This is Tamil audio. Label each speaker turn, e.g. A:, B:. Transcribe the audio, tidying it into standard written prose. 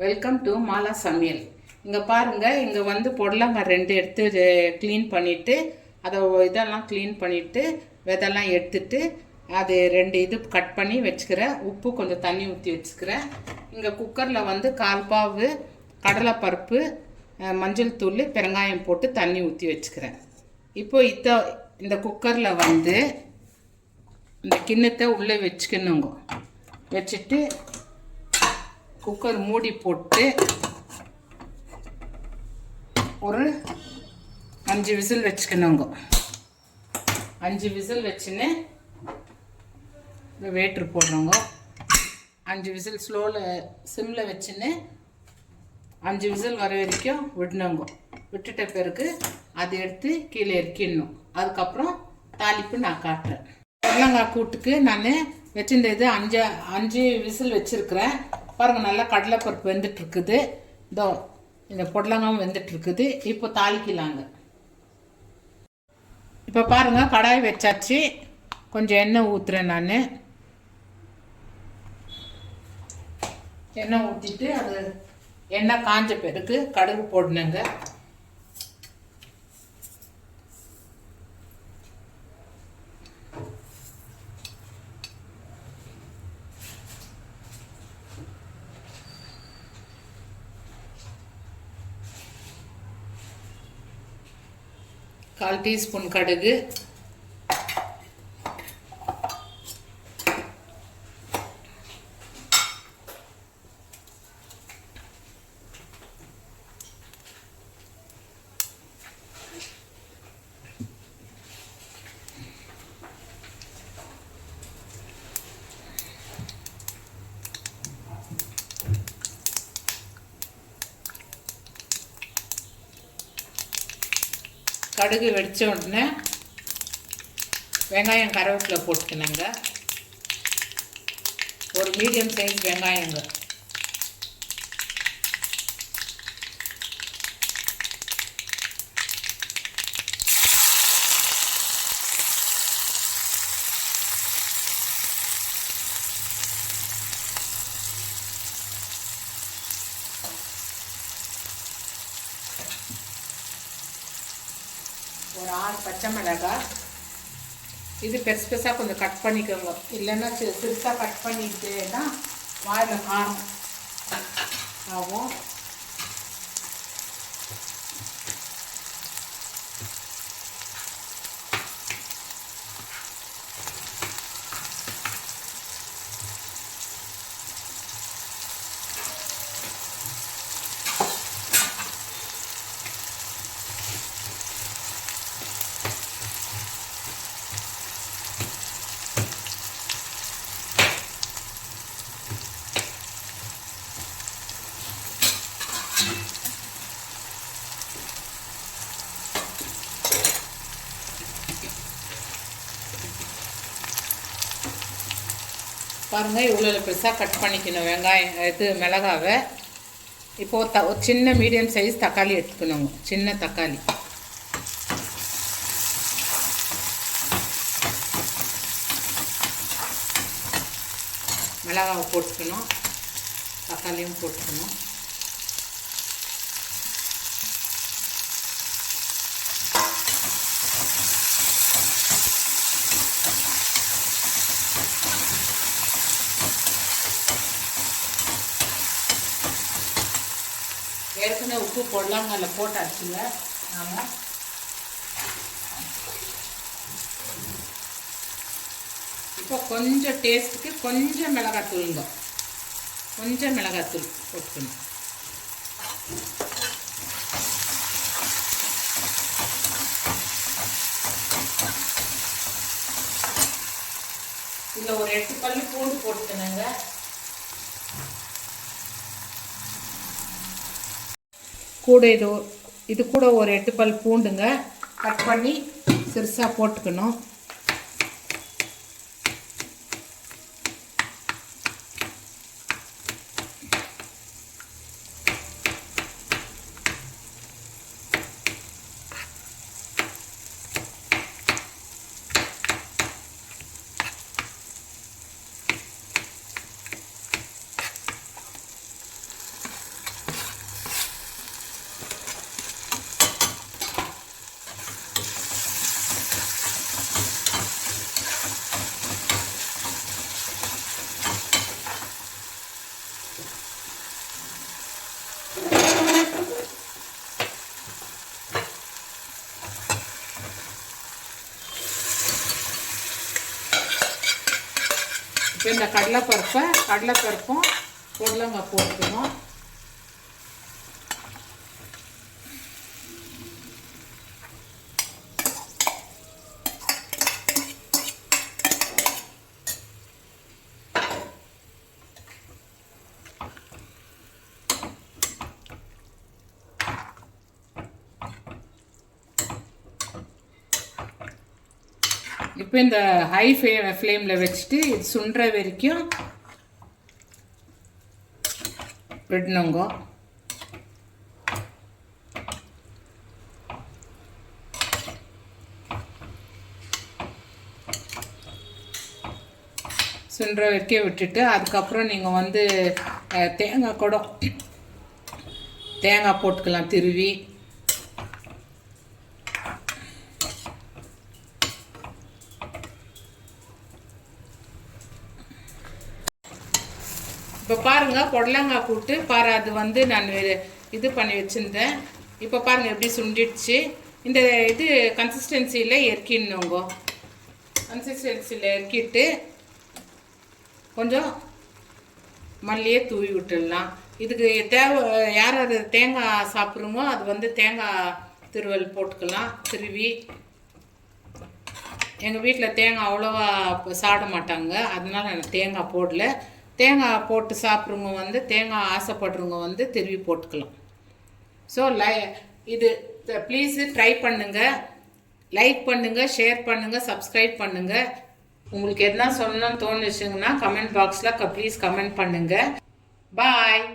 A: வெல்கம் டு மாலா சமையல். இங்கே பாருங்கள், இங்கே வந்து பொடலங்காய் 2 எடுத்து க்ளீன் பண்ணிவிட்டு அதை இதெல்லாம் க்ளீன் பண்ணிவிட்டு விதெல்லாம் எடுத்துட்டு அது 2 இது கட் பண்ணி வச்சுக்கிறேன். உப்பு கொஞ்சம் தண்ணி ஊற்றி வச்சுக்கிறேன். இங்கே குக்கரில் வந்து 1/4 பாவு கடலைப்பருப்பு, மஞ்சள் தூள், பெருங்காயம் போட்டு தண்ணி ஊற்றி வச்சுக்கிறேன். இப்போது இந்த குக்கரில் வந்து இந்த கிண்ணத்தை உள்ளே வச்சுக்கணுங்க. வச்சுட்டு குக்கர் மூடி போட்டு ஒரு 5 விசில் வச்சுக்கணுங்க. 5 விசில் வச்சுன்னு வேட்ரு போடுறோங்க. 5 விசில் சிம்மில் வச்சுன்னு 5 விசில் வர வரைக்கும் விடணுங்க. விட்டுட்ட பிறகு அதை எடுத்து கீழே இறக்கிடணும். அதுக்கப்புறம் தாளிப்பு நான் காட்டுறேன். பொடலங்காய் கூட்டுக்கு நான் வச்சுருந்தது 5 விசில் வச்சுருக்கிறேன். பாருங்கள், நல்லா கடலைப்பருப்பு வெந்துட்டுருக்குது. இதோ இந்த பொடலங்காயும் வெந்துட்டுருக்குது. இப்போ தாளிக்கலாங்க. இப்போ பாருங்கள், கடாய் வச்சாச்சு. கொஞ்சம் எண்ணெய் ஊற்றுறேன். நான் எண்ணெய் ஊற்றிட்டு அது எண்ணெய் காஞ்ச பிறகு கடுகு போடணுங்க. கால் டீஸ்பூன் கடுகு, கடுகு வெடித்த உடனே வெங்காயம் கருவேப்பிலை போட்டுக்கணுங்க. ஒரு மீடியம் சைஸ் வெங்காயங்க. ஒரு 6 பச்சை மிளகாய். இது பெருசு பெருசாக கொஞ்சம் கட் பண்ணிக்கோங்க. இல்லைன்னா சிறுசாக கட் பண்ணிக்கிட்டேன்னா வாயில் காரம் ஆகும். பாருங்கள், இவ்வளோ பெருசாக கட் பண்ணிக்கணும் வெங்காயம் மிளகாவை. இப்போது ஒரு சின்ன மீடியம் சைஸ் தக்காளி எடுத்துக்கணுங்க. சின்ன தக்காளி. மிளகாவை போட்டுக்கணும், தக்காளியும் போட்டுக்கணும். ஏற்கனவே உப்பு பொடலங்காயில போட்டாச்சுங்க. நாம் இப்போ கொஞ்சம் டேஸ்ட்டுக்கு கொஞ்சம் மிளகாத்தூளுங்க. கொஞ்சம் மிளகாத்தூள் போட்டுக்கணும். இதில் ஒரு 8 பல்லு பூண்டு போட்டுக்கணுங்க. கூட இது கூட ஒரு 8 பல் பூண்டுங்க கட் பண்ணி சிறுசாக போட்டுக்கணும். இந்த கடலைப்பருப்பும் பொடலங்காய் போட்டுக்கணும். இப்போ இந்த ஹை ஃப்ளேமில் வச்சுட்டு இது சுண்டுற வரைக்கும் விடணுங்க. சுண்டுற வரைக்கும் விட்டுட்டு அதுக்கப்புறம் நீங்கள் வந்து தேங்காய் போட்டுக்கலாம் திருவி. இப்போ பாருங்கள் புடலங்காய் கூட்டு அது வந்து நான் இது பண்ணி வச்சுருந்தேன். இப்போ பாருங்கள் எப்படி சுண்டிடுச்சு. இந்த இது கன்சிஸ்டன்சியில் இறக்கிடணுங்க. கன்சிஸ்டன்சியில் இறக்கிட்டு கொஞ்சம் மல்லியே தூவி விட்டுடலாம். இதுக்கு யார் அது தேங்காய் சாப்பிட்றோமோ அது வந்து தேங்காய் திருவல் போட்டுக்கலாம் திருவி. எங்கள் வீட்டில் தேங்காய் அவ்வளோவா சாப்பிட மாட்டாங்க, அதனால நான் தேங்காய் போடல. தேங்காய் போட்டு சாப்பிட்றவங்க வந்து தேங்காய் ஆசைப்படுறவங்க வந்து திருவி போட்டுக்கலாம். ஸோ இது ப்ளீஸு ட்ரை பண்ணுங்கள், லைக் பண்ணுங்கள், ஷேர் பண்ணுங்கள், சப்ஸ்கிரைப் பண்ணுங்கள். உங்களுக்கு எதனா சொல்லணும்னு தோணுச்சுங்கன்னா கமெண்ட் பாக்ஸில் ப்ளீஸ் கமெண்ட் பண்ணுங்கள். பாய்.